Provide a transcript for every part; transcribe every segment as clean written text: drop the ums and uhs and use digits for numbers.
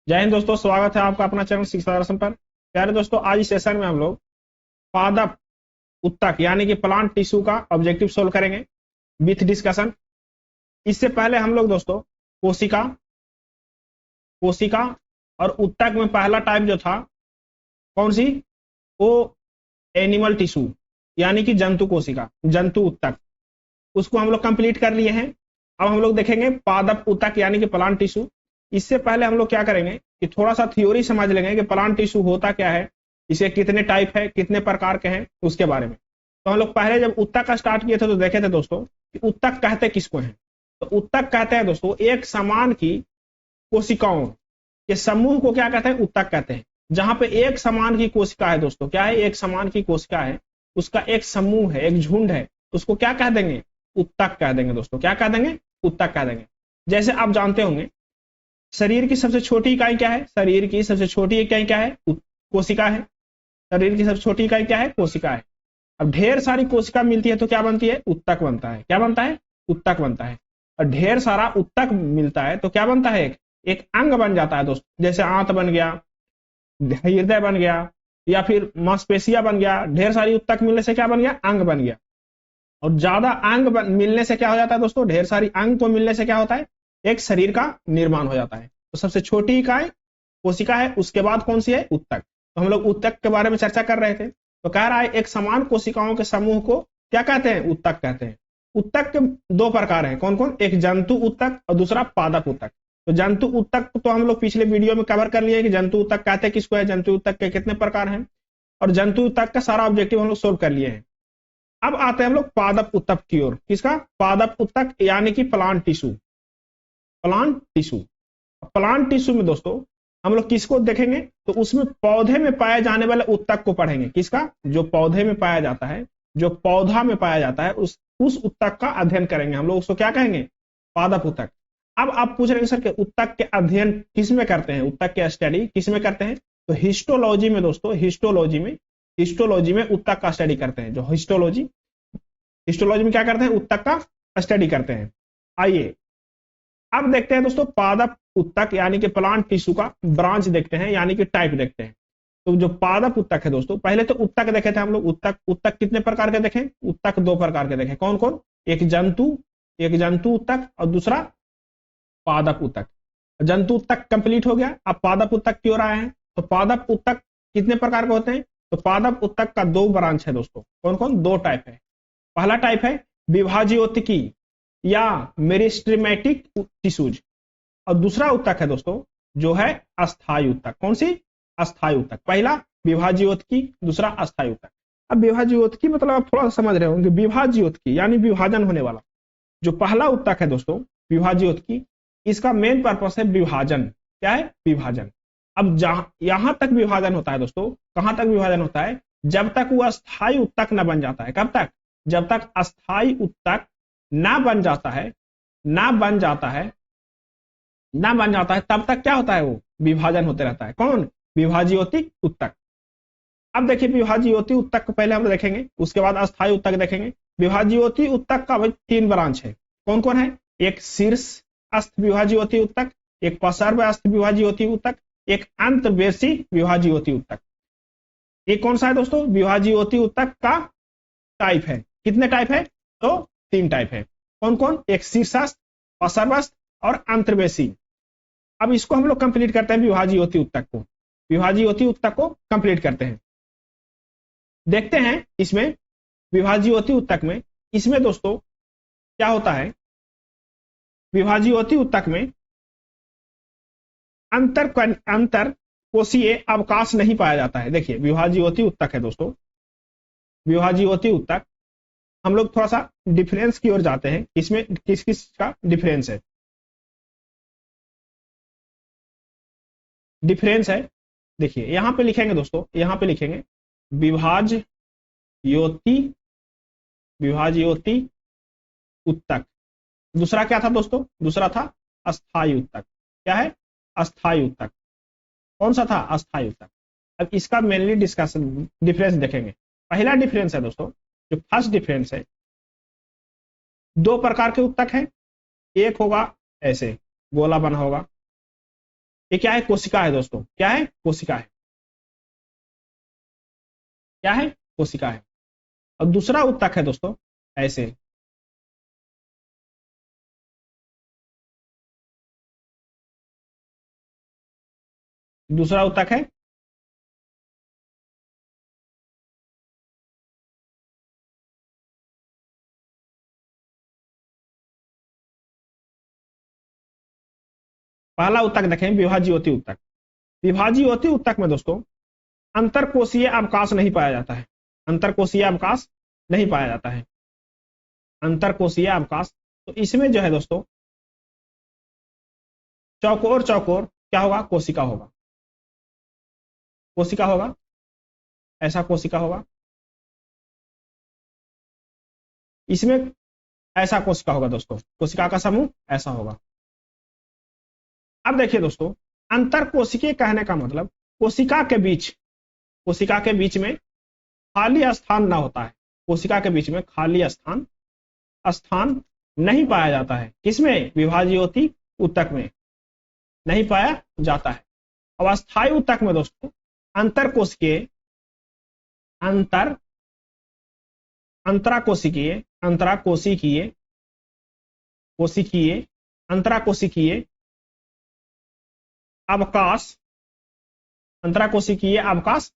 जय हिंद दोस्तों, स्वागत है आपका अपना चैनल शिक्षा दर्शन पर। प्यारे दोस्तों, आज इस सेशन में हम लोग पादप उत्तक यानी कि प्लांट टिश्यू का ऑब्जेक्टिव सोल्व करेंगे विथ डिस्कशन। इससे पहले हम लोग दोस्तों कोशिका कोशिका और उत्तक में पहला टाइप जो था कौन सी, वो एनिमल टिश्यू यानी कि जंतु कोशिका, जंतु उत्तक, उसको हम लोग कंप्लीट कर लिए हैं। अब हम लोग देखेंगे पादप उत्तक यानी कि प्लांट टिश्यू। इससे पहले हम लोग क्या करेंगे कि थोड़ा सा थ्योरी समझ लेंगे कि प्लांट टिश्यू होता क्या है, इसे कितने टाइप है, कितने प्रकार के हैं, उसके बारे में। तो हम लोग पहले जब उत्तक का स्टार्ट किए थे तो देखे थे दोस्तों कि उत्तक कहते किसको हैं। तो उत्तक कहते हैं दोस्तों एक समान की कोशिकाओं के समूह को क्या कहते हैं, उत्तक कहते हैं। जहां पे एक समान की कोशिका है दोस्तों, क्या है, एक समान की कोशिका है, उसका एक समूह है, एक झुंड है, उसको क्या कह देंगे, उत्तक कह देंगे दोस्तों। क्या कह देंगे, उत्तक कह देंगे। जैसे आप जानते होंगे शरीर की सबसे छोटी इकाई क्या है, शरीर की सबसे छोटी इकाई क्या है, कोशिका है। शरीर की सबसे छोटी इकाई क्या है, कोशिका है। अब ढेर सारी कोशिका मिलती है तो क्या बनती है, उत्तक बनता है। क्या बनता है, उत्तक बनता है। और ढेर सारा उत्तक मिलता है तो क्या बनता है, एक अंग बन जाता है दोस्तों। जैसे आंत बन गया, हृदय बन गया, या फिर मांसपेशिया बन गया। ढेर सारी उत्तक मिलने से क्या बन गया, अंग बन गया। और ज्यादा अंग मिलने से क्या हो जाता है दोस्तों, ढेर सारी अंग को मिलने से क्या होता है, एक शरीर का निर्माण हो जाता है। तो सबसे छोटी इकाई कोशिका है, उसके बाद कौन सी है, उत्तक। तो हम लोग उत्तक के बारे में चर्चा कर रहे थे। तो कह रहा है एक समान कोशिकाओं के समूह को क्या कहते हैं, उत्तक कहते हैं। उत्तक के दो प्रकार हैं, कौन कौन, एक जंतु उत्तक और दूसरा पादप उत्तक। तो जंतु उत्तक तो हम लोग पिछले वीडियो में कवर कर लिए कि जंतु उत्तक कहते किसको है, जंतु उत्तक के कितने प्रकार हैं, और जंतु उत्तक का सारा ऑब्जेक्टिव हम लोग सोल्व कर लिए हैं। अब आते हैं हम लोग पादप उत्तक की ओर। किसका, पादप उत्तक यानी कि plant tissue. Plant tissue, plant tissue में दोस्तों हम लोग किसको देखेंगे, तो उसमें पौधे में पाए जाने वाले उत्तक को पढ़ेंगे। किसका, जो पौधे में पाया जाता है, जो पौधा में पाया जाता है, उस उत्तक का अध्ययन करेंगे हम लोग, उसको क्या कहेंगे, पादप उत्तक। अब आप पूछ रहे हैं सर कि उत्तक के अध्ययन किस में करते हैं, उत्तक के स्टडी किस में करते हैं। तो हिस्टोलॉजी में दोस्तों, हिस्टोलॉजी में उत्तक का स्टडी करते हैं। जो हिस्टोलॉजी में क्या करते हैं, उत्तक का स्टडी करते हैं। आइए अब देखते हैं दोस्तों पादप उत्तक यानी कि प्लांट टिश्यू का ब्रांच देखते हैं, यानी कि टाइप देखते हैं। तो जो पादप उत्तक है दोस्तों, पहले तो उत्तक देखे थे हम लोग। उत्तक कितने प्रकार के देखें, उत्तक दो प्रकार के देखें। कौन कौन, एक जंतु उत्तक और दूसरा पादप उत्तक। जंतु उत्तक कंप्लीट हो गया, अब पादप उत्तक की ओर आए हैं। तो पादप उत्तक कितने प्रकार के होते हैं, तो पादप उत्तक का दो ब्रांच है दोस्तों। कौन कौन, दो टाइप है। पहला टाइप है विभाज्योतिकी या मेरिस्टेमेटिक टिश्यूज, और दूसरा उत्तक है दोस्तों जो है अस्थायी उत्तक। कौन सी, अस्थायी उत्तक। पहला विभाज्योतिकी, दूसरा अस्थायी उत्तक। अब विभाज्योतिकी मतलब आप थोड़ा सा समझ रहे होंगे, विभाज्योतिकी यानी विभाजन होने वाला। जो पहला उत्तक है दोस्तों विभाज्योतिकी, इसका मेन पर्पस है विभाजन। क्या है, विभाजन। अब यहां तक विभाजन होता है दोस्तों, कहां तक विभाजन होता है, जब तक वो अस्थायी उत्तक न बन जाता है। कब तक, जब तक अस्थायी उत्तक ना बन जाता है, तब तक क्या होता है, वो विभाजन होते रहता है। कौन, विभाज्योतिक उत्तक। अब देखिए विभाज्योति उत्तक को पहले हम देखेंगे, उसके बाद अस्थायी उत्तक देखेंगे। विभाज्योति उत्तक का भाई तीन ब्रांच है। कौन कौन है, एक शीर्ष अस्त विभाज्योति उत्तक, एक पार्श्व अस्त विभाज्योति उत्तक, एक अंतर्वेशी विभाज्योति उत्तक। ये कौन सा है दोस्तों, विभाज्योति उत्तक का टाइप है। कितने टाइप है, तो तीन टाइप है। कौन कौन, एक शीर्षस्थ, पार्श्वस्थ और अंतर्वेशी। अब इसको हम लोग कंप्लीट करते हैं, विभाज्योति उत्तक को कंप्लीट करते हैं। देखते हैं इसमें विभाज्योति उत्तक में, इसमें दोस्तों क्या होता है, विभाज्योति उत्तक में अंतर कोशीय अवकाश नहीं पाया जाता है। देखिए विभाज्योति उत्तक है दोस्तों, विभाज्योति उत्तक। हम लोग थोड़ा सा डिफरेंस की ओर जाते हैं, इसमें किस किस का डिफरेंस है। देखिए यहां पे लिखेंगे दोस्तों, यहां पे लिखेंगे विभाज्योति उत्तक। दूसरा क्या था दोस्तों, दूसरा था अस्थायी उत्तक। क्या है, अस्थायी उत्तक। कौन सा था, अस्थायी उत्तक। अब इसका मेनली डिस्कशन डिफरेंस देखेंगे। पहला डिफरेंस है दोस्तों, जो फर्स्ट डिफरेंस है, दो प्रकार के उत्तक हैं। एक होगा ऐसे गोला बना होगा, ये क्या है? कोशिका है दोस्तों। क्या है? कोशिका है। क्या है? कोशिका है। और दूसरा उत्तक है दोस्तों ऐसे, दूसरा उत्तक है पहला उत्तक देखें, विभाज्योति उत्तक। विभाज्योति उत्तक में दोस्तों अंतरकोशीय अवकाश नहीं पाया जाता है। अंतरकोशीय अवकाश नहीं पाया जाता है। अंतरकोशीय अवकाश, तो इसमें जो है दोस्तों चौकोर चौकोर क्या होगा? कोशिका होगा। कोशिका होगा, ऐसा कोशिका होगा। इसमें ऐसा कोशिका होगा दोस्तों, कोशिका का समूह ऐसा होगा। अब देखिए दोस्तों, अंतर कोशिकीय कहने का मतलब कोशिका के बीच, कोशिका के बीच में खाली स्थान ना होता है। कोशिका के बीच में खाली स्थान स्थान नहीं पाया जाता है। किसमें? विभाज्योति उत्तक में नहीं पाया जाता है। अब अस्थायी उत्तक में दोस्तों अंतर कोशिकीय अंतराकोशिकीय अंतराकोशिकीय कोशिकीय अंतराकोशिकीय अवकाश, अंतराकोशिकीय अवकाश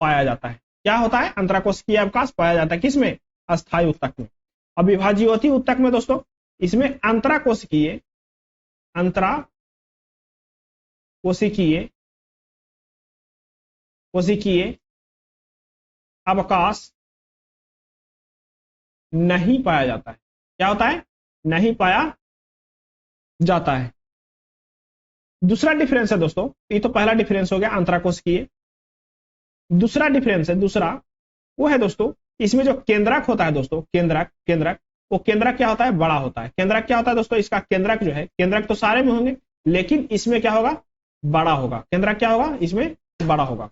पाया जाता है। क्या होता है? अंतराकोशिकीय अवकाश पाया जाता है। किसमें? अस्थायी उत्तक में। अब विभाज्योति उत्तक में दोस्तों इसमें अंतराकोशिकीय कोशिकीय अवकाश नहीं पाया जाता है। क्या होता है? नहीं पाया जाता है। दूसरा डिफरेंस है दोस्तों, ये तो पहला डिफरेंस हो गया अंतराकोशिकीय। दूसरा डिफरेंस है, दूसरा वो है दोस्तों, इसमें जो केंद्रक होता है दोस्तों, केंद्रक वो केंद्रक क्या होता है? बड़ा होता है। केंद्रक क्या होता है दोस्तों? इसका केंद्रक जो है, केंद्रक तो सारे में होंगे लेकिन इसमें क्या होगा? बड़ा होगा। केंद्रक क्या होगा? इसमें बड़ा होगा।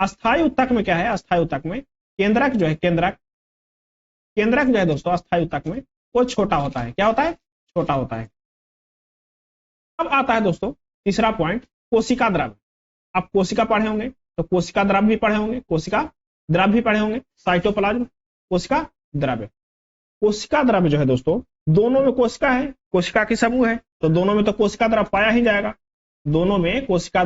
अस्थायी उत्तक में क्या है? अस्थायी उत्तक में केंद्रक जो है, केंद्रक जो है दोस्तों अस्थायी उत्तक में वो छोटा होता है। क्या होता है? छोटा होता है। अब आता है दोस्तों तीसरा पॉइंट, कोशिका द्रव्य। आप कोशिका पढ़े होंगे तो कोशिका द्रव्य भी पढ़े होंगे, कोशिका द्रव्य भी पढ़े होंगे। साइटोप्लाज्म, कोशिका द्रव्य। कोशिका द्रव्य जो है दोस्तों, दोनों में कोशिका है, कोशिका की समूह है, तो दोनों में तो कोशिका द्रव्य पाया ही जाएगा। दोनों में कोशिका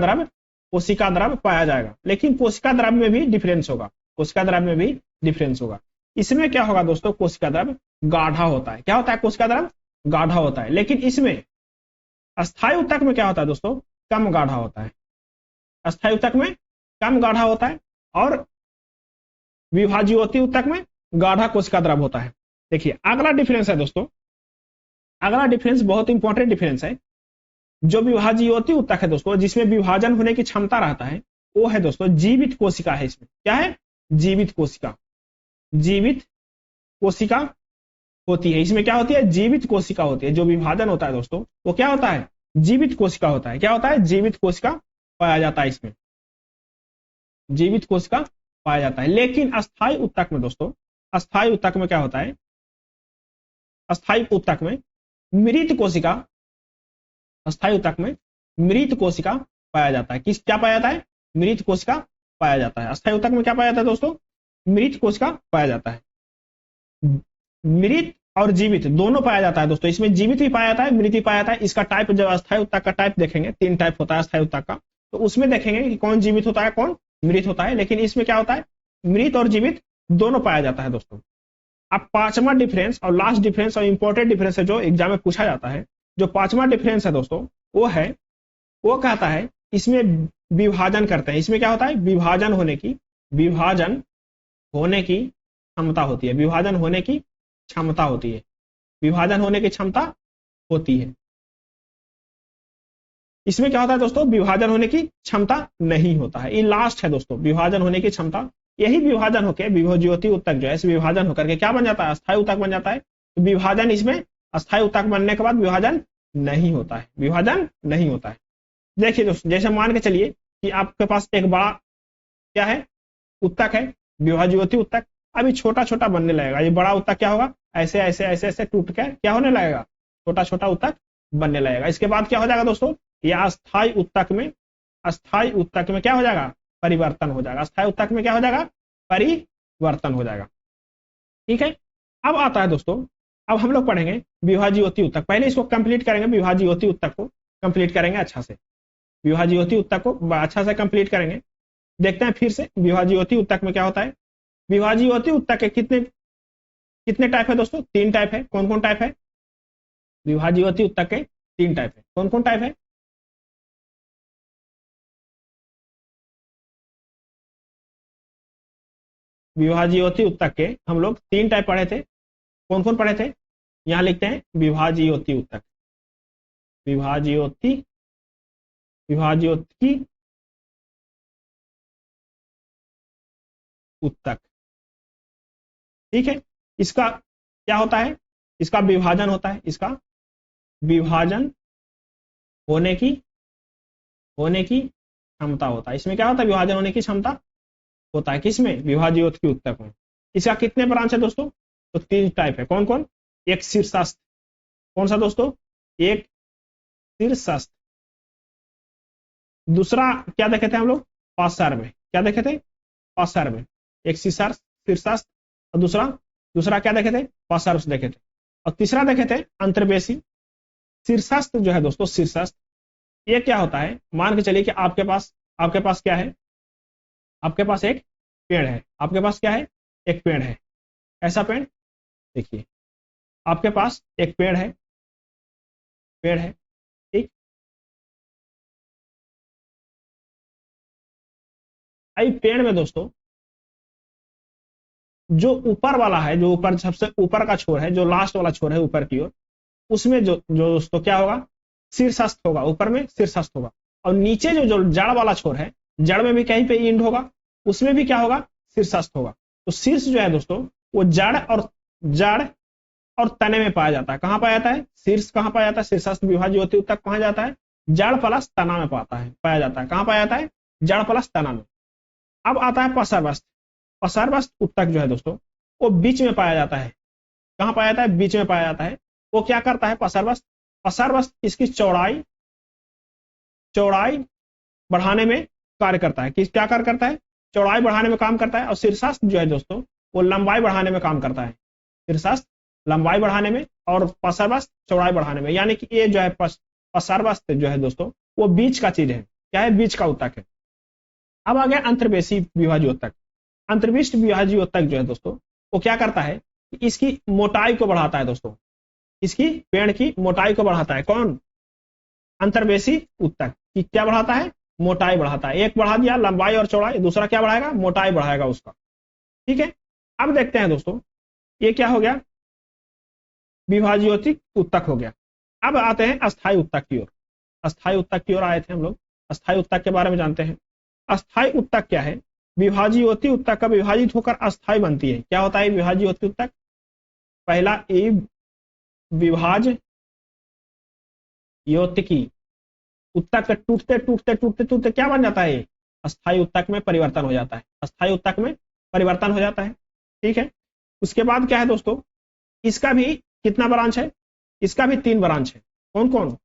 द्रव्य पाया जाएगा। लेकिन कोशिका द्रव्य में भी डिफरेंस होगा। कोशिका द्रव्य में भी डिफरेंस होगा। इसमें क्या होगा दोस्तों? कोशिका द्रव्य गाढ़ा होता है। क्या होता है? कोशिका द्रव्य गाढ़ा होता है। लेकिन इसमें अस्थायी उत्तक में क्या होता है दोस्तों? कम गाढ़ा होता है। अस्थायी उत्तक में कम गाढ़ा होता है और विभाज्योति उत्तक में गाढ़ा कोशिका द्रव्य होता है। देखिए अगला डिफरेंस है दोस्तों, अगला डिफरेंस बहुत इंपॉर्टेंट डिफरेंस है। जो विभाज्योति उत्तक है दोस्तों, जिसमें विभाजन होने की क्षमता रहता है, वो है दोस्तों जीवित कोशिका है। इसमें क्या है? जीवित कोशिका। जीवित कोशिका होती है। इसमें क्या होती है? जीवित कोशिका होती है। जो विभाजन होता है दोस्तों वो क्या होता है? जीवित कोशिका होता है। क्या होता है? जीवित कोशिका पाया जाता है। इसमें जीवित कोशिका पाया जाता है। लेकिन अस्थायी उत्तक में दोस्तों, अस्थायी उत्तक में क्या होता है? अस्थायी उत्तक में मृत कोशिका, अस्थायी उत्तक में मृत कोशिका पाया जाता है। क्या पाया जाता है? मृत कोशिका पाया जाता है। अस्थायी उत्तक में क्या पाया जाता है दोस्तों? मृत कोशिका पाया जाता है। मृत और जीवित दोनों पाया जाता है दोस्तों। इसमें जीवित भी पाया जाता है, मृत भी पाया जाता है। इसका टाइप, जब अस्थायी उत्तक का टाइप देखेंगे, 3 टाइप होता है अस्थायी उत्तक का, तो उसमें देखेंगे कि कौन जीवित होता है, कौन मृत होता है। लेकिन इसमें क्या होता है? मृत और जीवित दोनों पाया जाता है दोस्तों। अब पांचवा डिफरेंस और लास्ट डिफरेंस और इंपॉर्टेंट डिफरेंस है जो एग्जाम में पूछा जाता है, जो पांचवा डिफरेंस है दोस्तों, वो कहता है इसमें विभाजन करते हैं। इसमें क्या होता है? विभाजन होने की क्षमता होती है। विभाजन होने की क्षमता होती है। विभाजन होने की क्षमता होती है। इसमें क्या होता है दोस्तों? विभाजन होने की क्षमता नहीं होता है। ये लास्ट है दोस्तों, विभाजन होने की क्षमता। यही विभाजन होकर विभाज्योति उत्तक जो है, इस विभाजन होकर के क्या बन जाता है? अस्थायी उत्तक बन जाता है। तो विभाजन इसमें अस्थायी उत्तक बनने के बाद विभाजन नहीं होता है। विभाजन नहीं होता है। देखिए दोस्तों, जैसे मान के चलिए कि आपके पास एक बड़ा क्या है? उत्तक है, विभाज्योति उत्तक। अभी छोटा छोटा बनने लगेगा। ये बड़ा उत्तक क्या होगा? ऐसे ऐसे ऐसे ऐसे टूट कर क्या होने लगेगा? छोटा छोटा उत्तक बनने लगेगा। इसके बाद क्या हो जाएगा दोस्तों? यह अस्थायी उत्तक में अस्थाई उत्तक में क्या हो जाएगा, परिवर्तन हो जाएगा। अस्थाई उत्तक में क्या हो जाएगा, परिवर्तन हो जाएगा। ठीक है, अब आता है दोस्तों, अब हम लोग पढ़ेंगे विभाज्योति उत्तक। पहले इसको कंप्लीट करेंगे, विभाज्योति उत्तक को कंप्लीट करेंगे अच्छा से, विभाज्योति उत्तक को अच्छा से कंप्लीट करेंगे। देखते हैं फिर से विभाज्योति उत्तक में क्या होता है। विभाज्योति उत्तक के कितने कितने टाइप है दोस्तों, 3 टाइप है। कौन कौन टाइप है, विभाज्योति उत्तक के 3 टाइप है। कौन कौन टाइप है, विभाज्योति उत्तक के हम लोग 3 टाइप पढ़े थे। कौन कौन पढ़े थे, यहां लिखते हैं विभाज्योति उत्तक, विभाज्योति विभाज्योति उत्तक। ठीक है, इसका क्या होता है, इसका विभाजन होता है, इसका विभाजन होने की क्षमता होता है। इसमें क्या होता है, विभाजन होने की क्षमता होता है, किसमें, विभाज्योति उत्तक में। इसका कितने ब्रांच है दोस्तों, तो 3 टाइप है। कौन कौन, एक शीर्षस्थ, कौन सा दोस्तों, एक शीर्षस्थ। दूसरा क्या देखे थे हम लोग, पार्श्व, क्या देखे थे, पार्श्व, एक शीर्षस्थ, और दूसरा क्या देखे थे, पार्श्व देखे थे, और तीसरा देखे थे अंतर्वेशी। शीर्षस्थ जो है दोस्तों, शीर्षस्थ ये क्या होता है, मान के चलिए कि आपके पास क्या है, आपके पास एक पेड़ है, आपके पास क्या है, एक पेड़ है। ऐसा पेड़, देखिए आपके पास एक पेड़ है, ठीक। आई पेड़ में दोस्तों जो ऊपर वाला है, जो ऊपर सबसे ऊपर का छोर है, जो लास्ट वाला छोर है ऊपर की ओर, उसमें जो दोस्तों क्या होगा, शीर्षस्थ होगा, ऊपर में शीर्षस्थ होगा। और नीचे जो जड़ वाला छोर है, जड़ में भी कहीं पे इंड होगा, उसमें भी क्या होगा, शीर्षस्थ होगा। तो शीर्ष जो है दोस्तों, वो जड़ और तने में पाया जाता है। कहां पाया जाता है, शीर्ष कहां पाया जाता है, शीर्षस्थ विभाज्योति उत्तक कहां जाता है, जड़ प्लस तना में पाया जाता है। कहां पाया जाता है, जड़ प्लस तना में। अब आता है पार्श्वस्थ। पार्श्वस्थ उत्तक जो है दोस्तों, वो बीच में पाया जाता है। कहां पाया जाता है, बीच में पाया जाता है। वो क्या करता है, पार्श्वस्थ इसकी चौड़ाई बढ़ाने में कार्य करता है। क्या कार्य करता है, चौड़ाई बढ़ाने में काम करता है। और शीर्षस्थ जो है दोस्तों, वो लंबाई बढ़ाने में काम करता है। शीर्षस्थ लंबाई बढ़ाने में और पार्श्वस्थ चौड़ाई बढ़ाने में। यानी कि ये जो है पार्श्वस्थ जो है दोस्तों, वो बीच का चीज है। क्या है, बीच का उत्तक है। अब आ गया अंतर्वेशी विभाज्योतक। अंतर्विष्ट विभाज्योतक जो है दोस्तों, वो क्या करता है, इसकी मोटाई को बढ़ाता है दोस्तों, इसकी पेड़ की मोटाई को बढ़ाता है। कौन, अंतर्वेशी उत्तक की क्या बढ़ाता है, मोटाई बढ़ाता है। एक बढ़ा दिया लंबाई और चौड़ाई, दूसरा क्या बढ़ाएगा, मोटाई बढ़ाएगा उसका। ठीक है, अब देखते हैं दोस्तों, ये क्या हो गया, विभाज्योतिक उत्तक हो गया। अब आते हैं अस्थाई उत्तक की ओर। अस्थाई उत्तक की ओर आए थे हम लोग, अस्थाई उत्तक के बारे में जानते हैं। अस्थाई उत्तक क्या है, विभाज्योति उत्तक का विभाजित होकर अस्थाई बनती है। क्या होता है विभाज्योति उत्तक, पहला ए विभाज योतिकी उत्तक टूटते टूटते टूटते टूटते क्या बन जाता है, अस्थाई उत्तक में परिवर्तन हो जाता है। अस्थाई उत्तक में परिवर्तन हो जाता है। ठीक है, उसके बाद क्या है दोस्तों, इसका भी कितना ब्रांच है, इसका भी 3 ब्रांच है। कौन कौन,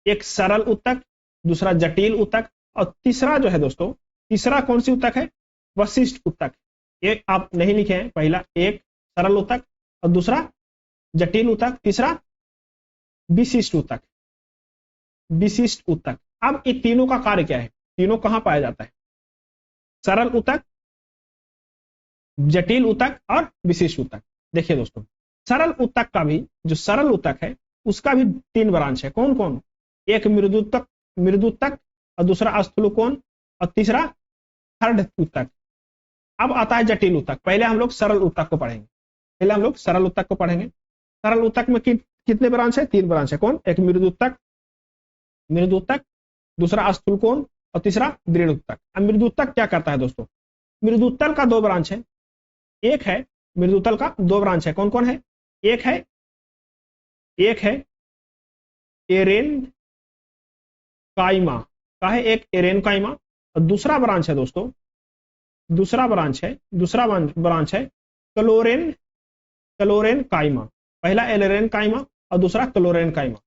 एक सरल उत्तक, दूसरा जटिल उत्तक, और तीसरा जो है दोस्तों, तीसरा कौन सी उत्तक है, वशिष्ठ उत्तक। ये आप नहीं लिखे हैं, पहला एक सरल उत्तक और दूसरा जटिल उत्तक, तीसरा विशिष्ट उत्तक। विशिष्ट उत्तक। अब ये तीनों का कार्य क्या है, तीनों कहां पाया जाता है, सरल उत्तक, जटिल उत्तक और विशिष्ट उत्तक। देखिए दोस्तों, सरल उत्तक का भी, जो सरल उत्तक है उसका भी 3 ब्रांच है। कौन कौन, एक मृदुत्तक और दूसरा स्थूलकोण और तीसरा थर्ड उत्तक। अब आता है जटिल उत्तक। पहले हम लोग सरल उत्तक को पढ़ेंगे, सरल उत्तक में कितने ब्रांच है, 3 ब्रांच है। कौन, एक मृदुत्तक, दूसरा स्थूलकोण और तीसरा दृढ़ उत्तक। अब मृदुत्तक क्या करता है दोस्तों, मृदुत्तल का 2 ब्रांच है। एक है मृदुतल का 2 ब्रांच है। कौन कौन है, एक है एरेन काइमा का है, एक एरेन काइमा, और दूसरा ब्रांच है दोस्तों, दूसरा ब्रांच है क्लोरेन काइमा। पहला एलेरेन काइमा और दूसरा क्लोरेन काइमा,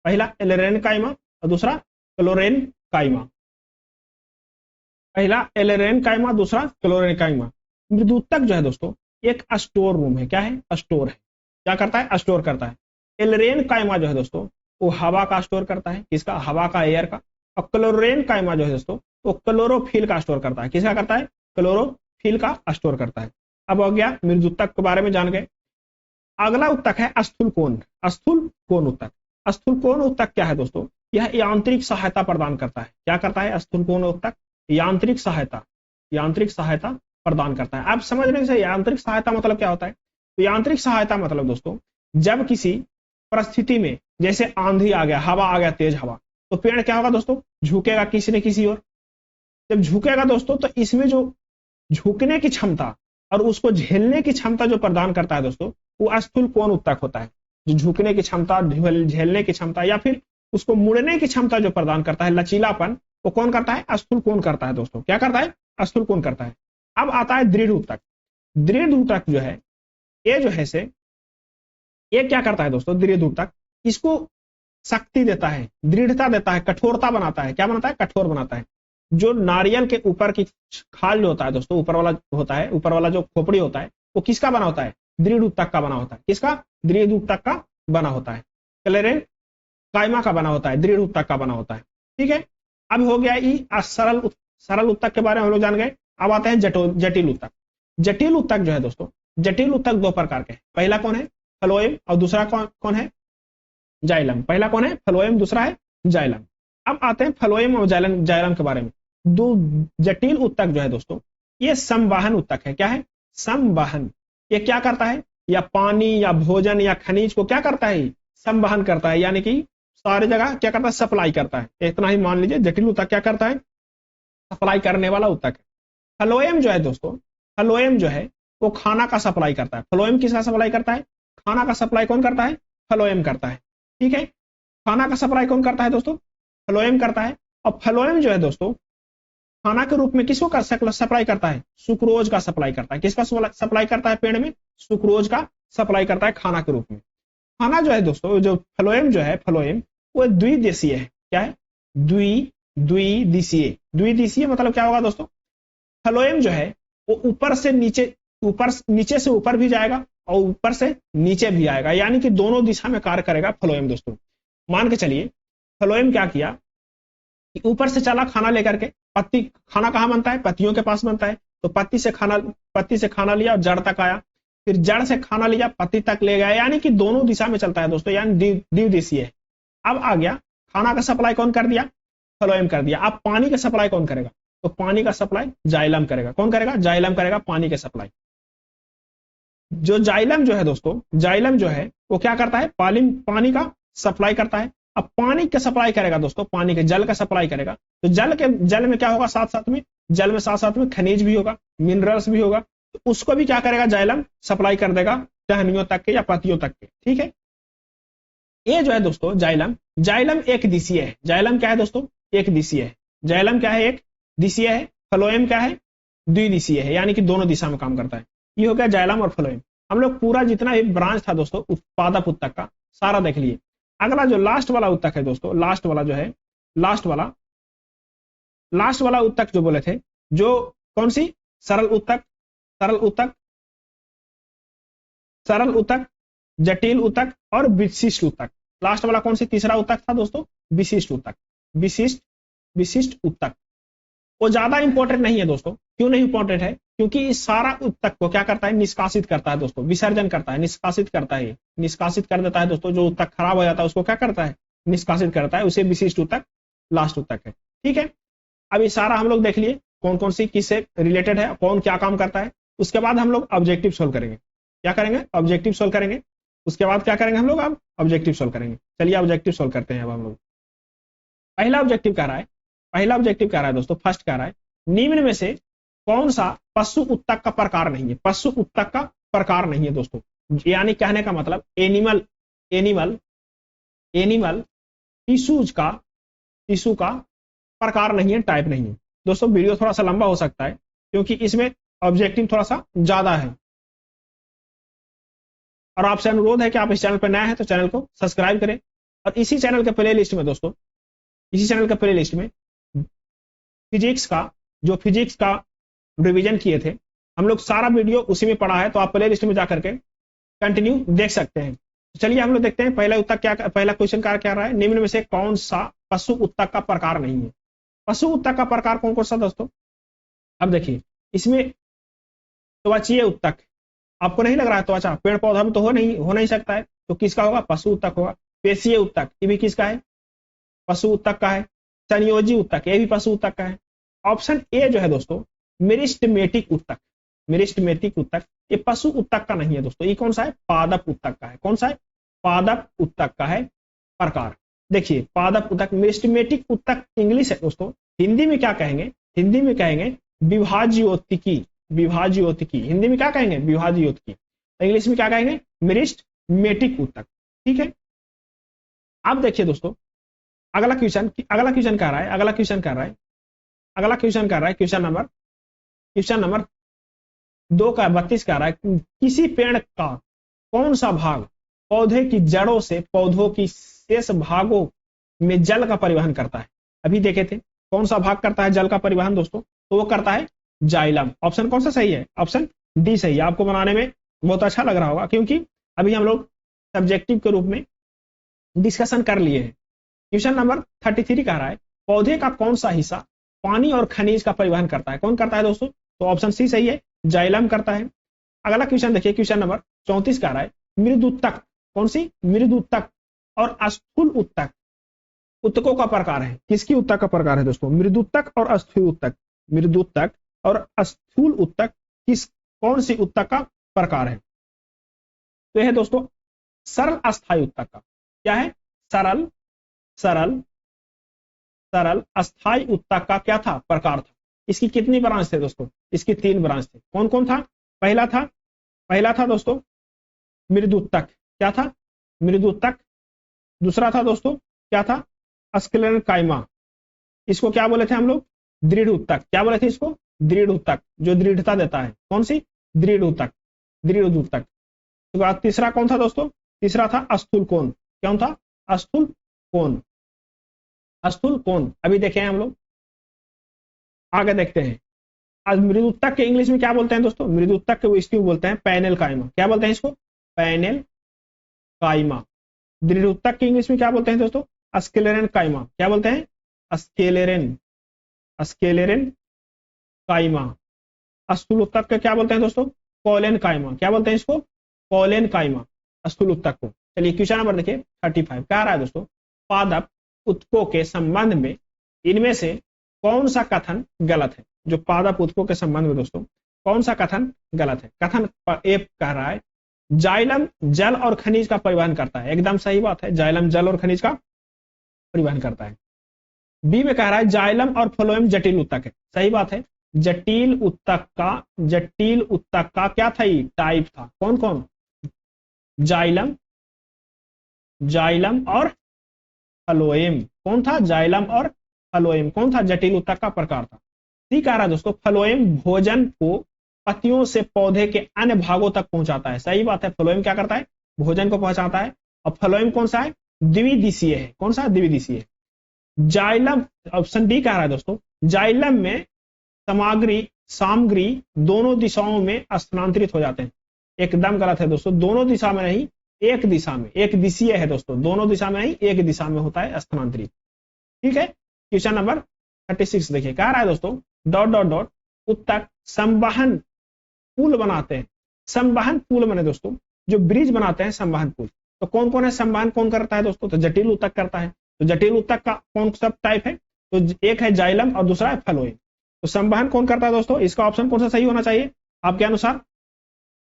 पहला एलेरेन काइमा और दूसरा क्लोरेन काइमा। पहला एलेरेन काइमा, दूसरा क्लोरेन काइमा। मृदुतक जो है दोस्तों एक स्टोर रूम है। क्या है? स्टोर है। क्या करता है? स्टोर करता है। एलेरेन काइमा जो है दोस्तों वो हवा का स्टोर करता है। किसका? हवा का, एयर का। और क्लोरेन काइमा जो है दोस्तों वो क्लोरोफिल का स्टोर करता है। किसका करता है? क्लोरोफिल का स्टोर करता है। अब हो गया मृदुतक के बारे में जान गए। अगला उत्तक है स्थूल कोण। स्थूल कोण उत्तक। स्थूल कोण उत्तक क्या है दोस्तों? यह यांत्रिक सहायता प्रदान करता है। क्या करता है स्थूल कोण उत्तक? यांत्रिक सहायता, यांत्रिक सहायता प्रदान करता है। आप समझ रहे हैं यांत्रिक सहायता मतलब क्या होता है? तो यांत्रिक सहायता मतलब दोस्तों जब किसी परिस्थिति में, जैसे आंधी आ गया, हवा आ गया, तेज हवा, तो पेड़ क्या होगा दोस्तों? झुकेगा किसी न किसी ओर। जब झुकेगा दोस्तों तो इसमें जो झुकने की क्षमता और उसको झेलने की क्षमता जो प्रदान करता है दोस्तों वो स्थूल कोण उत्तक होता है। जो झुकने की क्षमता, झेलने की क्षमता या फिर उसको मुड़ने की क्षमता जो प्रदान करता है, लचीलापन, वो कौन करता है? स्थूल कोण करता है दोस्तों। क्या करता है? स्थूल कोण करता है। अब आता है दृढ़ उत्तक। दृढ़ उत्तक जो है ये जो है से ये क्या करता है दोस्तों? दृढ़ उत्तक इसको शक्ति देता है, दृढ़ता देता है, कठोरता बनाता है। क्या बनाता है? कठोर बनाता है। जो नारियल के ऊपर की खाल जो होता है दोस्तों, ऊपर वाला होता है, ऊपर वाला जो खोपड़ी होता है वो किसका बना होता है? दृढ़ उत्तक का बना होता है। किसका? दृढ़ उत्तक का बना होता है। क्लोरेन काइमा का बना होता है, दृढ़ उत्तक का बना होता है। ठीक है। अब हो गया ये सरल उत्तक के बारे में हम लोग जान गए। अब आते हैं जटिल उत्तक। जटिल उत्तक जो है दोस्तों, जटिल उत्तक दो प्रकार के हैं। पहला कौन है? फ्लोएम, और दूसरा कौन है? जाइलम। पहला कौन है? फ्लोएम, दूसरा है जाइलम। अब आते हैं फ्लोएम और जाइलम के बारे में। दो जटिल उत्तक जो है दोस्तों ये संवहन उत्तक है। क्या है? संवहन। ये क्या करता है? या पानी या भोजन या खनिज को क्या करता है? संवहन करता है, यानी कि सारी जगह क्या करता है? सप्लाई करता है। इतना ही मान लीजिए जटिल उत्तक क्या करता है? सप्लाई करने वाला उत्तक है। फ्लोएम जो है दोस्तों, फ्लोएम जो है वो खाना का सप्लाई करता है। फ्लोएम किसका सप्लाई करता है? खाना का सप्लाई कौन करता है? फ्लोएम करता है। ठीक है। खाना का सप्लाई कौन करता है दोस्तों? फ्लोएम करता है। और फ्लोएम जो है दोस्तों खाना के रूप में किसको सप्लाई करता है? सुक्रोज का सप्लाई करता है। किसका सप्लाई करता है? पेड़ में सुक्रोज का सप्लाई करता है खाना के रूप में। खाना जो है दोस्तों, जो फ्लोएम जो है, फ्लोएम वो द्विदेशीय है। क्या है? द्विदिशीय। द्विदिशीय मतलब क्या होगा दोस्तों? फ्लोएम जो है वो ऊपर से नीचे से ऊपर भी जाएगा और ऊपर से नीचे भी आएगा, यानी कि दोनों दिशा में कार्य करेगा फ्लोएम दोस्तों। मान के चलिए फ्लोएम क्या किया कि ऊपर से चला खाना लेकर के। पत्ती, खाना कहाँ बनता है? पत्तियों के पास बनता है। तो पत्ती से खाना लिया और जड़ तक आया, फिर जड़ से खाना लिया, पत्ती तक ले गया, यानी कि दोनों दिशा में चलता है दोस्तों, यानी द्विदिशीय है। अब आ गया खाना का सप्लाई कौन कर दिया? फ्लोएम कर दिया। अब पानी का सप्लाई कौन करेगा? तो पानी का सप्लाई जाइलम करेगा। कौन करेगा? जाइलम करेगा पानी के सप्लाई। जो जाइलम जो है दोस्तों, जाइलम जो है वो क्या करता है? पानी का सप्लाई करता है। अब पानी का सप्लाई करेगा दोस्तों, पानी के जल का सप्लाई करेगा। तो जल में क्या होगा? जल में साथ साथ में खनिज भी होगा, मिनरल्स भी होगा। तो उसको भी क्या करेगा? जाइलम सप्लाई कर देगा टहनियों तक के या पत्तियों तक के। ठीक है। ये जो है दोस्तों जाइलम एक दिशीय है। जाइलम क्या है दोस्तों? एक दिशीय है। जाइलम क्या है? एक दिशीय है। फ्लोएम क्या है? द्विदिशीय है, यानी कि दोनों दिशा में काम करता है। ये हो गया जाइलम और फ्लोएम। हम लोग पूरा जितना भी ब्रांच था दोस्तों उत्पादक उत्तक का सारा देख लिए। अगला जो लास्ट वाला उत्तक है दोस्तों, लास्ट वाला उत्तक जो बोले थे, जो कौन सी? सरल उत्तक, जटिल उत्तक और विशिष्ट उत्तक। लास्ट वाला कौन सी? तीसरा उत्तक था दोस्तों, विशिष्ट उत्तक। विशिष्ट उत्तक वो ज्यादा इंपॉर्टेंट नहीं है दोस्तों। क्यों नहीं इंपॉर्टेंट है? क्योंकि इस सारा उत्तक को क्या करता है? निष्कासित करता है दोस्तों, विसर्जन करता है, निष्कासित करता है, निष्कासित कर देता है दोस्तों। जो उत्तक खराब हो जाता है उसको क्या करता है? निष्कासित करता है। उसे विशिष्ट उत्तक, लास्ट उत्तक है। ठीक है। अब ये सारा हम लोग देख लिए कौन कौन सी किससे रिलेटेड है, कौन क्या काम करता है। उसके बाद हम लोग ऑब्जेक्टिव सोल्व करेंगे। क्या करेंगे? ऑब्जेक्टिव सोल्व करेंगे। उसके बाद क्या करेंगे हम लोग? अब ऑब्जेक्टिव सोल्व करेंगे। चलिए ऑब्जेक्टिव सोल्व करते हैं अब हम लोग। पहला ऑब्जेक्टिव कह रहा है दोस्तों, फर्स्ट कह रहा है निम्न में से कौन सा पशु उत्तक का प्रकार नहीं है? पशु उत्तक का प्रकार नहीं है दोस्तों, यानी कहने का मतलब एनिमल टिश्यू का प्रकार नहीं है, टाइप नहीं है दोस्तों। वीडियो थोड़ा सा लंबा हो सकता है क्योंकि इसमें ऑब्जेक्टिव थोड़ा सा ज्यादा है। और आपसे अनुरोध है कि आप इस चैनल पर नए हैं तो चैनल को सब्सक्राइब करें। और इसी चैनल के प्ले लिस्ट में दोस्तों, फिजिक्स का जो फिजिक्स का रिवीजन किए थे, हम लोग सारा वीडियो उसी में पढ़ा है, तो आप प्ले लिस्ट में जाकर के कंटिन्यू देख सकते हैं। चलिए हम लोग देखते हैं पहला उत्तक क्या, पहला क्वेश्चन क्या रहा है, निम्न में से कौन सा पशु उत्तक का प्रकार नहीं है। पशु उत्तक का प्रकार कौन कौन सा दोस्तों, अब देखिए इसमें त्वचीय उत्तक, आपको नहीं लग रहा है त्वचा पेड़ पौधा में तो हो नहीं सकता है, तो किसका होगा, पशु उत्तक होगा। पेशीय उत्तक, ये भी किसका है, पशु उत्तक का है। संयोजी उत्तक, ये भी पशु उत्तक का है। ऑप्शन ए जो है दोस्तों मेरिस्टमेटिक उत्तक, मेरिस्टमेटिक उत्तक ये पशु उत्तक का नहीं है दोस्तों, ये कौन सा है, पादप उत्तक का है। कौन सा है, पादप उत्तक का है प्रकार। देखिए पादप उत्तक, मेरिस्टमेटिक उत्तक इंग्लिश है दोस्तों, हिंदी में क्या कहेंगे, हिंदी में कहेंगे विभाज्योतिकी, विभाज्योतिकी हिंदी में क्या कहेंगे, विभाज्योतिकी। इंग्लिश में क्या कहेंगे, मेरिस्टमेटिक उत्तक। ठीक है, अब देखिए दोस्तों अगला क्वेश्चन कर रहा है, क्वेश्चन नंबर 2 का 32 का रहा है, किसी पेड़ का कौन सा भाग पौधे की जड़ों से पौधों की शेष भागों में जल का परिवहन करता है। अभी देखे थे कौन सा भाग करता है जल का परिवहन दोस्तों, तो वो करता है जाइलम। ऑप्शन कौन सा सही है, ऑप्शन डी सही है। आपको बनाने में बहुत अच्छा लग रहा होगा, क्योंकि अभी हम लोग सब्जेक्टिव के रूप में डिस्कशन कर लिए हैं। क्वेश्चन नंबर 33 कह रहा है, पौधे का कौन सा हिस्सा पानी और खनिज का परिवहन करता है। कौन करता है दोस्तों, तो ऑप्शन सी सही है, जाइलम करता है। अगला क्वेश्चन देखिए, क्वेश्चन नंबर 34 कह रहा है, मृदुत्तक, कौन सी, मृदुत्तक और स्थूल उत्तक उत्तकों का प्रकार है। किसकी उत्तक का प्रकार है दोस्तों, मृदुत्तक और स्थूल उत्तक, मृदुत्तक और स्थूल उत्तक किस कौन सी उत्तक का प्रकार है। तो यह है दोस्तों सरल अस्थायी उत्तक का, क्या है, सरल अस्थायी उत्तक का क्या था, प्रकार था। इसकी कितनी ब्रांच थे दोस्तों, इसकी 3 ब्रांच थे। कौन कौन था, पहला था दोस्तों मृदुत्तक, क्या था, मृदुत्तक। दूसरा था दोस्तों क्या था, स्क्लेरेनकाइमा, इसको क्या बोले थे हम लोग, दृढ़ उत्तक। क्या बोले थे इसको, दृढ़ उत्तक, जो दृढ़ता देता है। कौन सी, दृढ़ उत्तक, दृढ़ उत्तक। उसके बाद तीसरा कौन था दोस्तों, तीसरा था स्थूल कोण। क्या था, स्थूल कोण, स्थूल कोण। अभी देखें हम लोग आगे देखते हैं। आज मृदुत्तक के इंग्लिश में क्या बोलते हैं दोस्तों, मृदुत्तक के इसको बोलते हैं पैनल काइमा। क्या बोलते हैं इसको, पैनल काइमा। दृढ़ उत्तक के इंग्लिश में क्या बोलते हैं दोस्तों, स्क्लेरेन काइमा। क्या बोलते हैं, स्क्लेरेन काइमा। स्थूल उत्तक के क्या बोलते हैं दोस्तों, पोलेन काइमा। क्या बोलते हैं इसको, पोलेन काइमा, स्थूल उत्तक को। चलिए क्वेश्चन नंबर देखिए 35 क्या रहा है दोस्तों, पादप उत्तकों के संबंध में इनमें से कौन सा कथन गलत है। जो पादप उत्तकों के संबंध में दोस्तों कौन सा कथन गलत है। कथन ए कह रहा है जाइलम जल और खनिज का परिवहन करता है, एकदम सही बात है, जाइलम जल और खनिज का परिवहन करता है। बी में कह रहा है जाइलम और फ्लोएम जटिल उत्तक है, सही बात है, जटिल उत्तक का क्या था, टाइप था। कौन कौन, जाइलम और फ्लोएम। कौन था, जाइलम और फ्लोएम कौन था, जटिल उत्तक का प्रकार था। सी कह रहा है दोस्तों फ्लोएम भोजन को पत्तियों से पौधे के अन्य भागों तक पहुंचाता है, सही बात है, फ्लोएम क्या करता है, भोजन को पहुंचाता है। और फ्लोएम कौन सा है, द्विदिशीय है। कौन सा, द्विदिशीय है। जाइलम, ऑप्शन डी कह रहा है दोस्तों जाइलम में सामग्री दोनों दिशाओं में स्थानांतरित हो जाते हैं। एकदम गलत है दोस्तों, दोनों दिशा में नहीं, एक दिशा में, एक दिशीय है दोस्तों, दोनों दिशा में नहीं, एक दिशा में होता है स्थानांतरित। ठीक है, क्वेश्चन नंबर 36 देखिए, कह रहा है दोस्तों डॉट उत्तक संवहन पुल बनाते हैं। संवहन पुल माने दोस्तों जो ब्रिज बनाते हैं, संवहन पुल। तो कौन कौन है, संवहन कौन करता है दोस्तों, तो जटिल उत्तक करता है। तो जटिल उत्तक का कौन सा टाइप है, तो एक है जाइलम और दूसरा है फ्लोएम। तो संवहन कौन करता है दोस्तों, इसका ऑप्शन कौन सा सही होना चाहिए आपके अनुसार,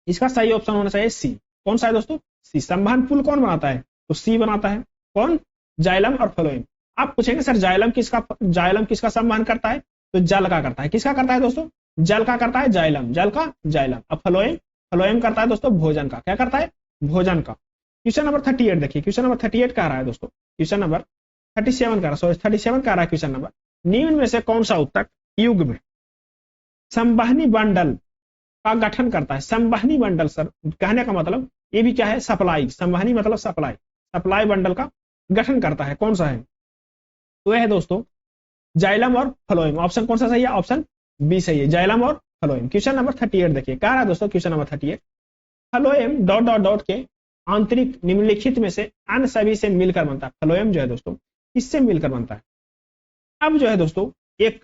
इसका सही ऑप्शन होना चाहिए सी। कौन सा है दोस्तों, सी। संवहन पुल कौन बनाता है, तो सी बनाता है। कौन, जाइलम और फ्लोएम। आप पूछेंगे सर जाइलम किसका संवहन करता है, तो जल का करता है। किसका करता है दोस्तों, जल का करता है, जाइलम, जल का जाइलम। अब फ्लोएम करता है दोस्तों भोजन का। क्या करता है, भोजन का। क्वेश्चन नंबर 38 देखिए, क्वेश्चन नंबर 38 कह रहा है दोस्तों, क्वेश्चन नंबर 37 कह रहा है क्वेश्चन नंबर, निम्न में से कौन सा उत्तक युग्म संवहनी बंडल का गठन करता है। संवहनी बंडल सर कहने का मतलब ये भी क्या है, सप्लाई। संवहनी मतलब सप्लाई बंडल का गठन करता है। कौन सा है, तो यह है दोस्तों जाइलम और फ्लोएम। ऑप्शन कौन सा सही है, ऑप्शन बी सही है, जाइलम और फ्लोएम। क्वेश्चन नंबर 38 देखिए, कह रहा है दोस्तों question number 38, phloem dot dot dot के आंतरिक निम्नलिखित में से अन्य सभी से मिलकर बनता है। फ्लोएम जो है दोस्तों इससे मिलकर बनता है। अब जो है दोस्तों एक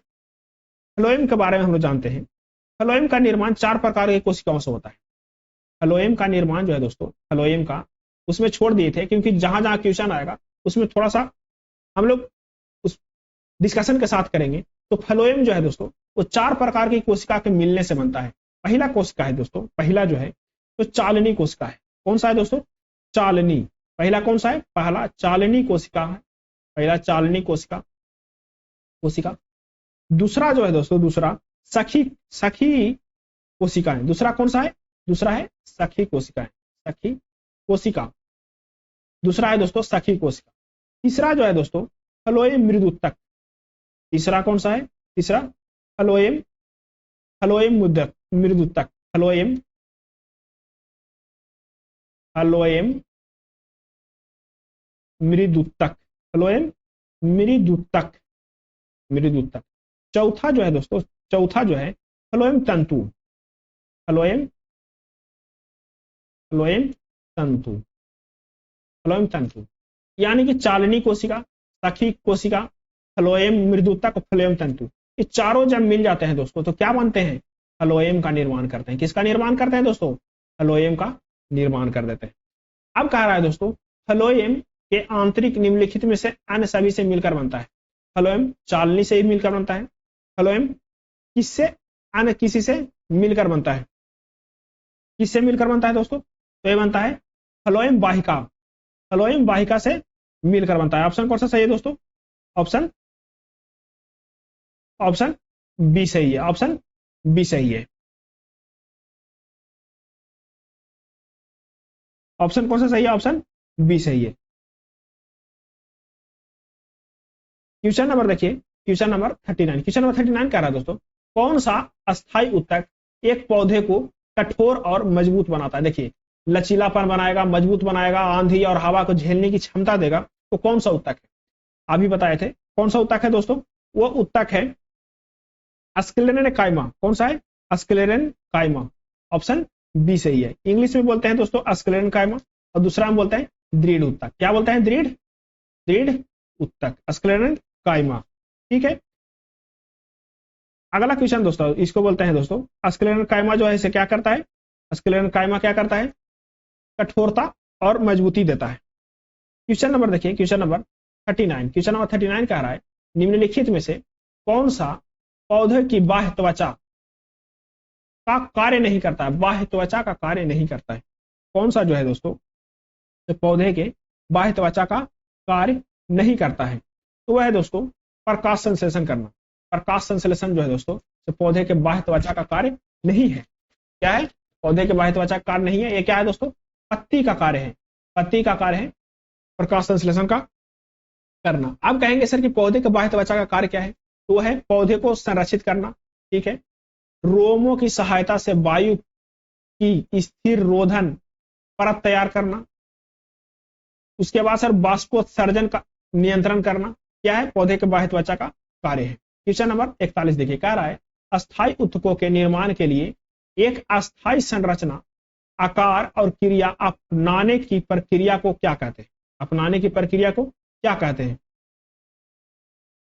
फ्लोएम के बारे में हम लोग जानते हैं। फ्लोएम का निर्माण 4 प्रकार की कोशिकाओं से होता है। फ्लोएम का निर्माण जो है दोस्तों, फ्लोएम का उसमें छोड़ दिए थे क्योंकि जहां जहां क्वेश्चन आएगा उसमें थोड़ा सा हम लोग उस डिस्कशन के साथ करेंगे। तो फ्लोएम जो है दोस्तों वो 4 प्रकार की कोशिका के मिलने से बनता है। पहला कोशिका है दोस्तों, पहला जो है तो चालनी कोशिका है। कौन सा है दोस्तों? चालनी। पहला कौन सा है? पहला चालनी कोशिका है, पहला चालनी कोशिका कोशिका। दूसरा जो है दोस्तों, दूसरा सखी सखी कोशिका है। दूसरा कौन सा है? दूसरा है सखी कोशिका है, सखी कोशिका। दूसरा है दोस्तों सखी कोशिका। तीसरा जो है दोस्तों फ्लोएम मृदुतक। तीसरा कौन सा है? तीसरा फ्लोएम फ्लोएम मृदुतक। फ्लोएम फ्लोएम मृदुतक। फ्लोएम मृदुतक मृदुतक। चौथा जो है दोस्तों, चौथा जो है फ्लोएम तंतु। फ्लोएम फ्लोएम तंतु फ्लोएम तंतु यानी कि चालनी कोशिका, सखी कोशिका, फ्लोएम मृदुतक, फ्लोएम तंतु, ये चारों जब मिल जाते हैं दोस्तों तो क्या बनते हैं? फ्लोएम का निर्माण करते हैं। किसका निर्माण करते हैं दोस्तों? फ्लोएम का निर्माण कर देते हैं। अब कह रहा है दोस्तों फ्लोएम के आंतरिक निम्नलिखित में से अन्य सभी से मिलकर बनता है। फ्लोएम चालनी से ही मिलकर बनता है। फ्लोएम किससे? अन्य किसी से मिलकर बनता है। किससे मिलकर बनता है दोस्तों? तो ये बनता है फ्लोएम वाहिका। फ्लोएम वाहिका से मिलकर बनता है। ऑप्शन कौन सा सही है दोस्तों? ऑप्शन ऑप्शन बी सही है, ऑप्शन बी सही है। ऑप्शन कौन सा सही है? ऑप्शन बी सही है। क्वेश्चन नंबर देखिए, क्वेश्चन नंबर 39। क्वेश्चन नंबर 39 कह रहा है दोस्तों कौन सा अस्थायी उत्तक एक पौधे को कठोर और मजबूत बनाता है? देखिए लचीलापन बनाएगा, मजबूत बनाएगा, आंधी और हवा को झेलने की क्षमता देगा। तो कौन सा उत्तक है? अभी बताए थे कौन सा उत्तक है दोस्तों? वो उत्तक है स्क्लेरेन कायमा। कौन सा है? स्क्लेरेन कायमा। ऑप्शन बी सही है। इंग्लिश में बोलते हैं दोस्तों स्क्लेरेन कायमा, और दूसरा हम बोलते हैं दृढ़ उत्तक। क्या बोलते हैं? दृढ़ दृढ़ उत्तक, स्क्लेरेन कायमा। ठीक है। अगला क्वेश्चन दोस्तों इसको बोलते हैं दोस्तों स्क्लेरेन कायमा जो है इसे क्या करता है? स्क्लेरेन कायमा क्या करता है? कठोरता और मजबूती देता है। क्वेश्चन नंबर देखिए, क्वेश्चन नंबर 39। क्वेश्चन नंबर 39 कह रहा है निम्नलिखित में से कौन सा पौधे की बाह्य त्वचा का कार्य नहीं करता है? बाह्य त्वचा का कार्य नहीं करता है। कौन सा जो है दोस्तों तो पौधे के बाह्य त्वचा का कार्य नहीं करता है? तो वह है दोस्तों प्रकाश संश्लेषण करना। प्रकाश संश्लेषण जो है दोस्तों तो पौधे के बाह्य त्वचा का कार्य नहीं है। क्या है? पौधे के बाह्य त्वचा का कार्य नहीं है। ये क्या है दोस्तों? पत्ती का कार्य है। पत्ती का कार्य है प्रकाश संश्लेषण का करना। अब कहेंगे सर कि पौधे के बाह्य त्वचा का कार्य क्या है? तो वह है पौधे को संरक्षित करना। ठीक है। रोमों की सहायता से वायु की स्थिर रोधन परत तैयार करना। उसके बाद सर बाष्पोत्सर्जन का नियंत्रण करना। क्या है? पौधे के बाह्य त्वचा का कार्य है। क्वेश्चन नंबर 41 देखिए, कह रहा है अस्थायी उत्तकों के निर्माण के लिए एक अस्थायी संरचना, आकार और क्रिया अपनाने की प्रक्रिया को क्या कहते हैं? अपनाने की प्रक्रिया को क्या कहते हैं?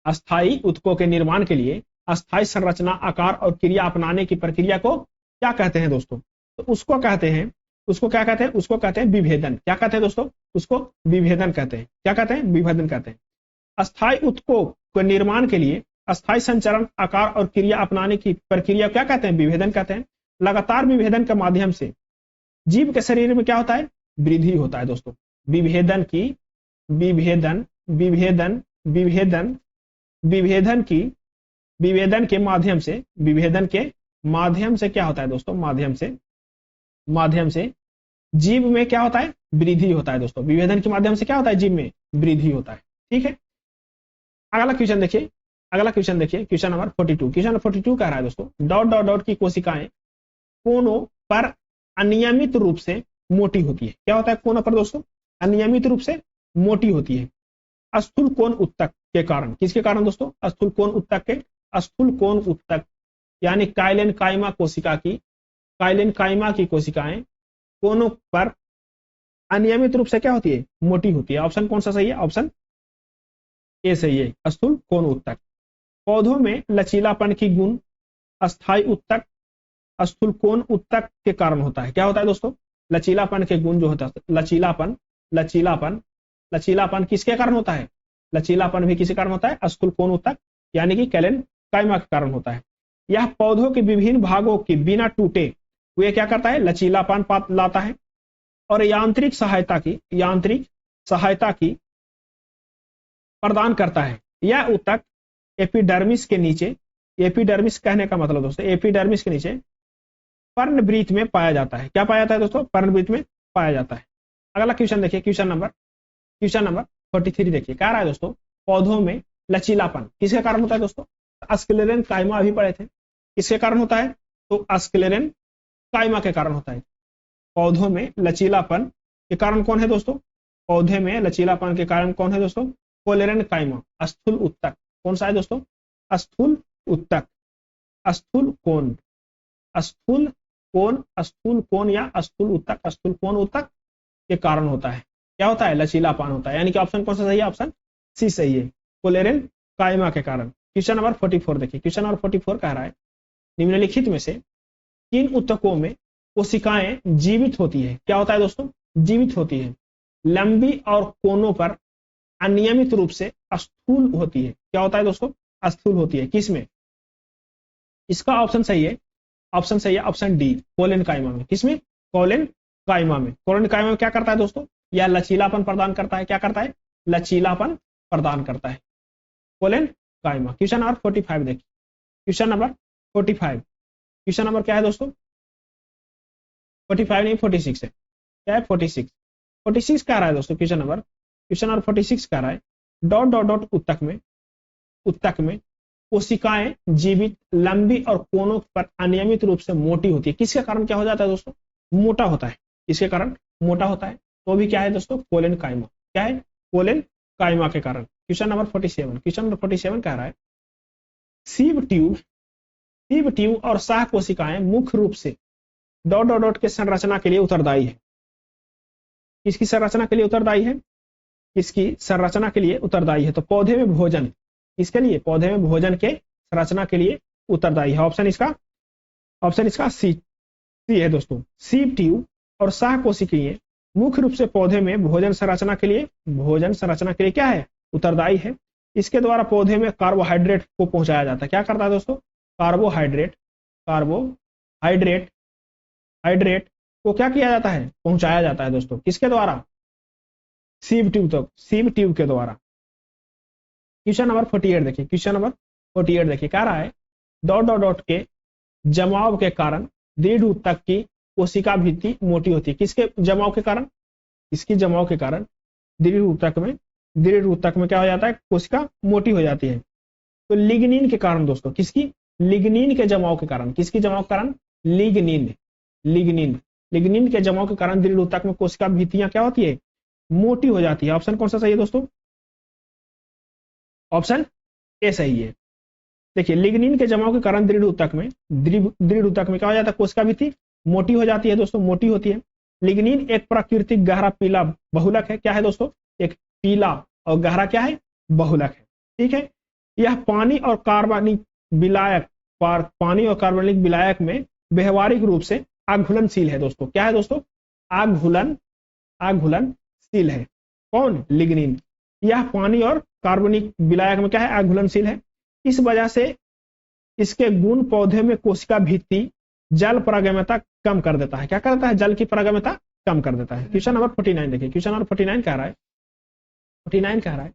अस्थायी उत्तकों के निर्माण के लिए अस्थायी संरचना, आकार और क्रिया अपनाने की प्रक्रिया को क्या कहते हैं दोस्तों? तो उसको कहते हैं, उसको क्या कहते हैं? उसको कहते हैं विभेदन। क्या कहते हैं दोस्तों? उसको विभेदन कहते हैं। क्या कहते हैं? विभेदन कहते हैं। अस्थायी उत्तकों के निर्माण के लिए अस्थायी संचरण, आकार और क्रिया अपनाने की प्रक्रिया क्या कहते हैं? विभेदन कहते हैं। लगातार विभेदन के माध्यम से जीव के शरीर में क्या होता है? वृद्धि होता है दोस्तों। विभेदन की विभेदन विभेदन विभेदन विभेदन की विभेदन के माध्यम से, विभेदन के माध्यम से क्या होता है दोस्तों? माध्यम से जीव में क्या होता है? वृद्धि होता है दोस्तों। विभेदन के माध्यम से क्या होता है? जीव में वृद्धि होता है। ठीक है। अगला क्वेश्चन देखिए, अगला क्वेश्चन देखिए, क्वेश्चन नंबर 42। क्वेश्चन नंबर 42 कह रहा है दोस्तों डॉट डॉट डॉट की कोशिकाएं कोनों पर अनियमित रूप से मोटी होती है। क्या होता है कोनों पर दोस्तों? अनियमित रूप से मोटी होती है। स्थूल कोण उत्तक के कारण। किसके कारण दोस्तों? स्थूल कोण उत्तक के, स्थूल कोण उत्तक यानी काइलिन काइमा की कोशिकाएं कोनों पर अनियमित रूप से क्या होती है, मोटी होती है। ऑप्शन कौन सा सही है, ऑप्शन ए सही है, स्थूल कोन उत्तक। पौधों में लचीलापन की गुण अस्थायी उत्तक स्थूल कोन उत्तक के कारण होता है। क्या होता है दोस्तों, लचीलापन के गुण जो होता है, लचीलापन किसके कारण होता है, लचीलापन भी किसी कारण होता है, स्थूल कोन उत्तक यानी कि कैलन काइमा के कारण होता है। यह पौधों के विभिन्न भागों की बिना टूटे हुए क्या करता है, लचीलापन लाता है और यांत्रिक सहायता की प्रदान करता है। यह उत्तक एपिडर्मिस के नीचे, एपिडर्मिस कहने का मतलब दोस्तों एपिडर्मिस के नीचे पर्णवृत्त में पाया जाता है। क्या पाया जाता है दोस्तों, पर्णवृत्त में पाया जाता है। अगला क्वेश्चन देखिए, क्वेश्चन नंबर 43 देखिए, कह रहा है दोस्तों पौधों में लचीलापन किसके कारण होता है दोस्तों, स्क्लेरेन काइमा अभी पढ़े थे, किसके कारण होता है, तो स्क्लेरेन काइमा के कारण होता है। पौधों में लचीलापन के कारण कौन है दोस्तों, पौधे में लचीलापन के कारण कौन है दोस्तों, कोलेरन काइमा, स्थूल उत्तक। कौन सा है दोस्तों, स्थूल उत्तक, स्थूल कोन या स्थूल कोन उत्तक के कारण होता है। क्या होता है, लचीलापन होता है। यानी कि ऑप्शन कौन सा सही है, ऑप्शन सी सही है, कोलेरन काइमा के कारण। क्वेश्चन नंबर 44 देखिए, क्वेश्चन नंबर 44 कह रहा है निम्नलिखित में से किन उत्तकों में कोशिकाएं जीवित होती है। क्या होता है दोस्तों, जीवित होती है, लंबी और कोनों पर अनियमित रूप से स्थूल होती है। क्या होता है दोस्तों, स्थूल होती है, किसमें, इसका ऑप्शन सही है, ऑप्शन डी, कोलेन काइमा में। किसमें, कोलेन काइमा में। कोलेन काइमा में क्या करता है दोस्तों, यह लचीलापन प्रदान करता है। क्या करता है, लचीलापन प्रदान करता है, कोलेन काइमा। क्वेश्चन नंबर 45 देखिए, क्वेश्चन नंबर 45, क्वेश्चन नंबर क्या है दोस्तों, 45 नहीं 46 है, क्या है 46 कह रहा है दोस्तों। क्वेश्चन नंबर 46 कह रहा है डॉट डॉट डॉट उत्तक में कोशिकाएं जीवित, लंबी और कोनों पर अनियमित रूप से मोटी होती है। किसके कारण क्या हो जाता है दोस्तों, मोटा होता है, किसके कारण मोटा होता है, तो भी क्या है दोस्तों, कोलेन काइमा। क्या है, कोलेन काइमा के कारण। क्वेश्चन नंबर 47 कह रहा है सीव ट्यूब और शाह कोशिकाएं मुख्य रूप से डॉट डॉट डॉट के संरचना के लिए उत्तरदायी है। किसकी संरचना के लिए उत्तरदायी है, किसकी संरचना के लिए उत्तरदायी है, तो पौधे में भोजन, किसके लिए, पौधे में भोजन के संरचना के लिए उत्तरदायी है। ऑप्शन इसका सी है दोस्तों। सीव ट्यूब और शाह कोशिकाएं मुख्य रूप से पौधे में भोजन संरचना के लिए क्या है, उत्तरदायी है। इसके द्वारा पौधे में कार्बोहाइड्रेट को पहुंचाया जाता है। क्या करता है दोस्तों, कार्बोहाइड्रेट को क्या किया जाता है, पहुंचाया जाता है दोस्तों, किसके द्वारा, सीव ट्यूब के द्वारा। क्वेश्चन नंबर 48 देखिए, कह रहा है डॉट डॉट डॉट के जमाव के कारण दृढ़ उत्तक की कोशिका भित्ति मोटी होती है। किसके जमाव के कारण, इसकी जमाव के कारण दृढ़ उत्तक में क्या हो जाता है, कोशिका मोटी हो जाती है। तो लिग्निन के कारण दोस्तों, किसकी, लिग्निन के जमाव के कारण, किसकी जमाव के कारण, लिग्निन के जमाव के कारण दृढ़ उत्तक में कोशिका भित्तियां क्या होती है, मोटी हो जाती है। ऑप्शन कौन सा सही है दोस्तों, ऑप्शन ए सही है। देखिए लिग्निन के जमाव के कारण दृढ़ उत्तक में क्या हो जाता है, कोशिका भित्ति मोटी हो जाती है दोस्तों, मोटी होती है। लिग्निन एक प्राकृतिक गहरा पीला बहुलक है। क्या है दोस्तों, एक पीला और गहरा क्या है, बहुलक है, ठीक है। यह पानी और कार्बनिक विलायक में व्यवहारिक रूप से आघुलनशील है दोस्तों। क्या है दोस्तों, आघुलनशील है। कौन, लिग्निन। यह पानी और कार्बनिक विलायक में क्या है, आघुलनशील है। इस वजह से इसके गुण पौधे में कोशिका भित्ति जल पारगम्यता कम कर देता है। क्या करता है, जल की पारगम्यता कम कर देता है। क्वेश्चन नंबर 49 देखिए, क्वेश्चन नंबर 49 कह रहा है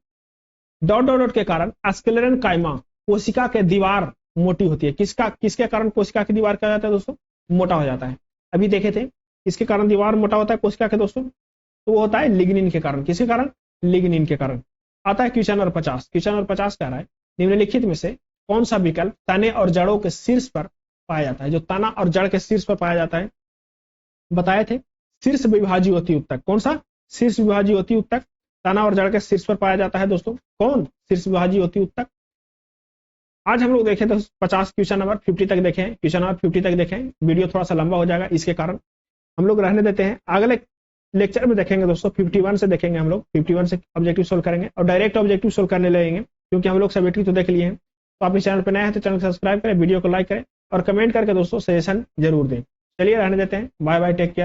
डॉट डॉट डॉट के कारण स्क्लेरन काइमा कोशिका के दीवार मोटी होती है। किसके कारण कोशिका की दीवार क्या हो जाता है दोस्तों, मोटा हो जाता है। अभी देखे थे इसके कारण दीवार मोटा होता है कोशिका के दोस्तों, तो वो होता है लिग्निन के कारण। किसके कारण, लिग्निन के कारण। आता है क्वेश्चन नंबर 50 कह रहा है निम्नलिखित में से कौन सा विकल्प तने और जड़ों के शीर्ष पर पाया जाता है। जो तना और जड़ के शीर्ष पर पाया जाता है, बताए थे शीर्ष विभाजी होती उत्तक। कौन सा, शीर्ष विभाजी होती उत्तक तना और जड़ के शीर्ष पर पाया जाता है दोस्तों। कौन, शीर्ष विभाजी होती उत्तक। आज हम लोग देखें तो 50 क्वेश्चन नंबर 50 तक देखें, क्वेश्चन नंबर 50 तक देखें, वीडियो थोड़ा सा लंबा हो जाएगा, इसके कारण हम लोग रहने देते हैं। अगले लेक्चर में देखेंगे दोस्तों 51 से देखेंगे, हम लोग 51 से ऑब्जेक्टिव सोल्व करेंगे और डायरेक्ट ऑब्जेक्टिव सोल्व करने लगेंगे, क्योंकि हम लोग सब्जेक्टिव तो देख लिए हैं। तो आप इस चैनल पर नए हैं तो चैनल को सब्सक्राइब करें, वीडियो को लाइक करें और कमेंट करके दोस्तों सजेशन जरूर दें। चलिए रहने देते हैं, बाय बाय, टेक केयर।